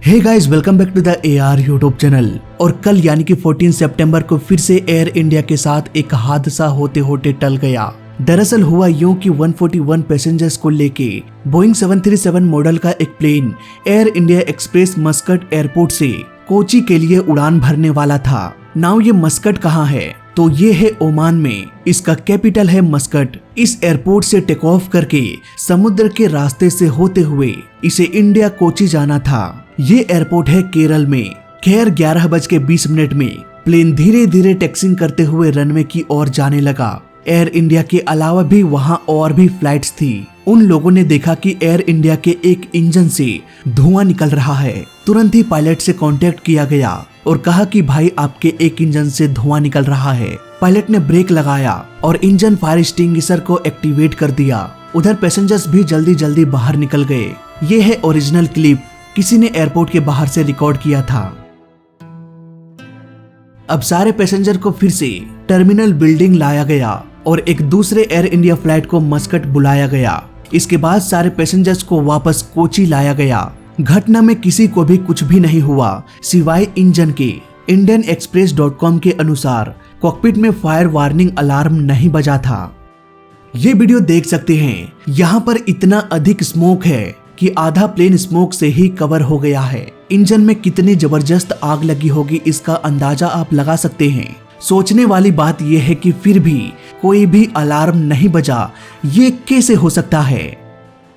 Hey guys, welcome back to the AR YouTube channel. और कल यानी कि 14 सितंबर को फिर से एयर इंडिया के साथ एक हादसा होते होते टल गया। दरअसल हुआ यूं कि 141 पैसेंजर्स को लेके बोइंग 737 मॉडल का एक plane Air India Express Muscat airport से कोची के लिए उड़ान भरने वाला था। नाउ ये मस्कट कहाँ है? तो ये है ओमान में, इसका कैपिटल है मस्कट। इस एयरपोर्ट से टेक ऑफ करके समुद्र के रास्ते से होते हुए इसे इंडिया कोची जाना था। ये एयरपोर्ट है केरल में। खैर 11:20 में प्लेन धीरे धीरे टैक्सिंग करते हुए रनवे की ओर जाने लगा। एयर इंडिया के अलावा भी वहाँ और भी फ्लाइट्स थी। उन लोगों ने देखा कि एयर इंडिया के एक इंजन से धुआं निकल रहा है। तुरंत ही पायलट से कांटेक्ट किया गया और कहा कि भाई आपके एक इंजन से धुआं निकल रहा है। पायलट ने ब्रेक लगाया और इंजन फायर एक्सटिंग्विशर को एक्टिवेट कर दिया। उधर पैसेंजर्स भी जल्दी जल्दी बाहर निकल गए। ये है ओरिजिनल क्लिप, किसी ने एयरपोर्ट के बाहर से रिकॉर्ड किया था। अब सारे पैसेंजर को फिर से टर्मिनल बिल्डिंग लाया गया और एक दूसरे एयर इंडिया फ्लाइट को मस्कट बुलाया गया। इसके बाद सारे पैसेंजर्स को वापस कोची लाया गया। घटना में किसी को भी कुछ भी नहीं हुआ सिवाय इंजन के। IndianExpress.com के अनुसार कॉकपिट में फायर वार्निंग अलार्म नहीं बजा था। ये वीडियो देख सकते हैं, यहाँ पर इतना अधिक स्मोक है कि आधा प्लेन स्मोक से ही कवर हो गया है। इंजन में कितनी जबरदस्त आग लगी होगी इसका अंदाजा आप लगा सकते हैं। सोचने वाली बात यह है कि फिर भी कोई भी अलार्म नहीं बजा। ये कैसे हो सकता है?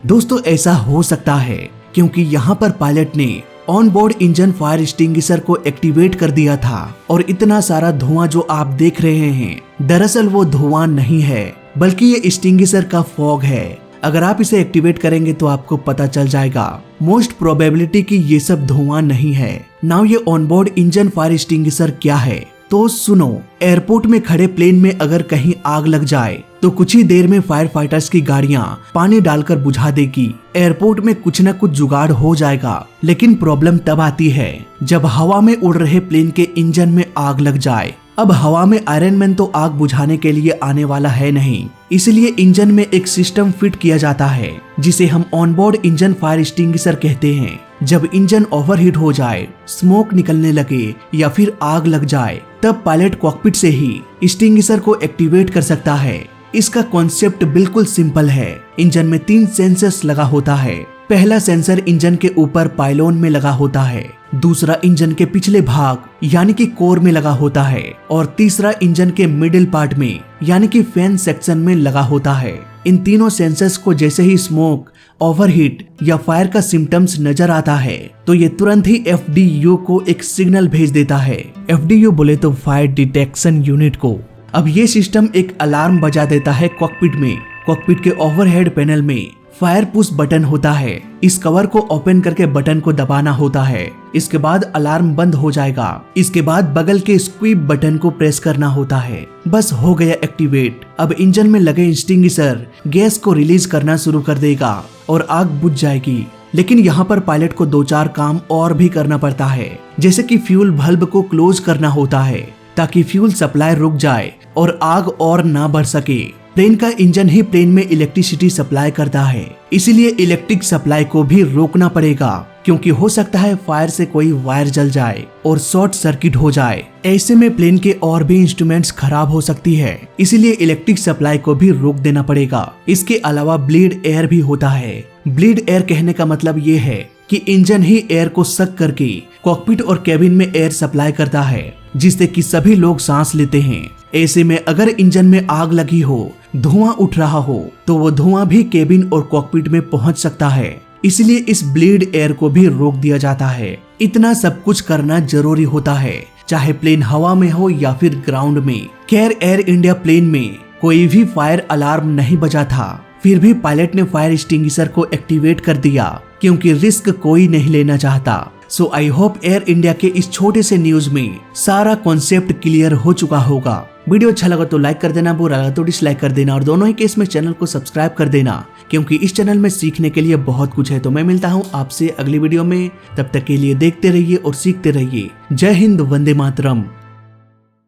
दोस्तों ऐसा हो सकता है क्योंकि यहाँ पर पायलट ने on board engine fire extinguisher को एक्टिवेट कर दिया था और इतना सारा धुआं जो आप देख रहे हैं दरअसल वो धुआं नहीं है बल्कि ये एक्सटिंग्विशर का फॉग है। अगर आप इसे एक्टिवेट करेंगे तो आपको पता चल जाएगा मोस्ट प्रोबेबिलिटी कि ये सब धुआं नहीं है। नाउ ये on board engine fire extinguisher क्या है? तो सुनो, एयरपोर्ट में खड़े प्लेन में अगर कहीं आग लग जाए तो कुछ ही देर में फायर फाइटर्स की गाड़ियां पानी डालकर बुझा देगी। एयरपोर्ट में कुछ न कुछ जुगाड़ हो जाएगा। लेकिन प्रॉब्लम तब आती है जब हवा में उड़ रहे प्लेन के इंजन में आग लग जाए। अब हवा में आयरन मैन तो आग बुझाने के लिए आने वाला है नहीं, इसलिए इंजन में एक सिस्टम फिट किया जाता है जिसे हम ऑनबोर्ड इंजन फायर एक्सटिंग्विशर कहते हैं। जब इंजन ओवरहीट हो जाए, स्मोक निकलने लगे या फिर आग लग जाए तब पायलट कॉकपिट से ही एक्सटिंग्विशर को एक्टिवेट कर सकता है। इसका कॉन्सेप्ट बिल्कुल सिंपल है। इंजन में 3 सेंसर्स लगा होता है। पहला सेंसर इंजन के ऊपर पाइलोन में लगा होता है, दूसरा इंजन के पिछले भाग यानी कि कोर में लगा होता है और तीसरा इंजन के मिडिल पार्ट में यानी कि फैन सेक्शन में लगा होता है। इन तीनों सेंसर्स को जैसे ही स्मोक, ओवरहीट या फायर का सिम्टम्स नजर आता है तो ये तुरंत ही FDU को एक सिग्नल भेज देता है। FDU बोले तो फायर डिटेक्शन यूनिट को। अब ये सिस्टम एक अलार्म बजा देता है कॉकपिट में। कॉकपिट के ओवरहेड पैनल में फायर पुश बटन होता है। इस कवर को ओपन करके बटन को दबाना होता है। इसके बाद अलार्म बंद हो जाएगा। इसके बाद बगल के स्क्वीप बटन को प्रेस करना होता है। बस हो गया एक्टिवेट। अब इंजन में लगे एक्सटिंग्विशर गैस को रिलीज करना शुरू कर देगा और आग बुझ जाएगी। लेकिन यहाँ पर पायलट को 2-4 काम और भी करना पड़ता है, जैसे कि फ्यूल बल्ब को क्लोज करना होता है ताकि फ्यूल सप्लाई रुक जाए और आग और ना बढ़ सके। प्लेन का इंजन ही प्लेन में इलेक्ट्रिसिटी सप्लाई करता है, इसीलिए इलेक्ट्रिक सप्लाई को भी रोकना पड़ेगा क्योंकि हो सकता है फायर से कोई वायर जल जाए और शॉर्ट सर्किट हो जाए। ऐसे में प्लेन के और भी इंस्ट्रूमेंट्स खराब हो सकती है, इसीलिए इलेक्ट्रिक सप्लाई को भी रोक देना पड़ेगा। इसके अलावा ब्लीड एयर भी होता है। ब्लीड एयर कहने का मतलब ये है कि इंजन ही एयर को सक करके कॉकपिट और केबिन में एयर सप्लाई करता है जिससे कि सभी लोग सांस लेते हैं। ऐसे में अगर इंजन में आग लगी हो, धुआं उठ रहा हो तो वो धुआं भी केबिन और कॉकपिट में पहुंच सकता है, इसलिए इस ब्लीड एयर को भी रोक दिया जाता है। इतना सब कुछ करना जरूरी होता है, चाहे प्लेन हवा में हो या फिर ग्राउंड में। खैर एयर इंडिया प्लेन में कोई भी फायर अलार्म नहीं बजा था, फिर भी पायलट ने फायर एक्सटिंग्विशर को एक्टिवेट कर दिया क्योंकि रिस्क कोई नहीं लेना चाहता। सो आई होप एयर इंडिया के इस छोटे से न्यूज में सारा कॉन्सेप्ट क्लियर हो चुका होगा। वीडियो अच्छा लगा तो लाइक कर देना, बुरा लगा तो डिसलाइक कर देना और दोनों ही केस में चैनल को सब्सक्राइब कर देना क्योंकि इस चैनल में सीखने के लिए बहुत कुछ है। तो मैं मिलता हूँ आपसे अगली वीडियो में, तब तक के लिए देखते रहिए और सीखते रहिए। जय हिंद, वंदे मातरम।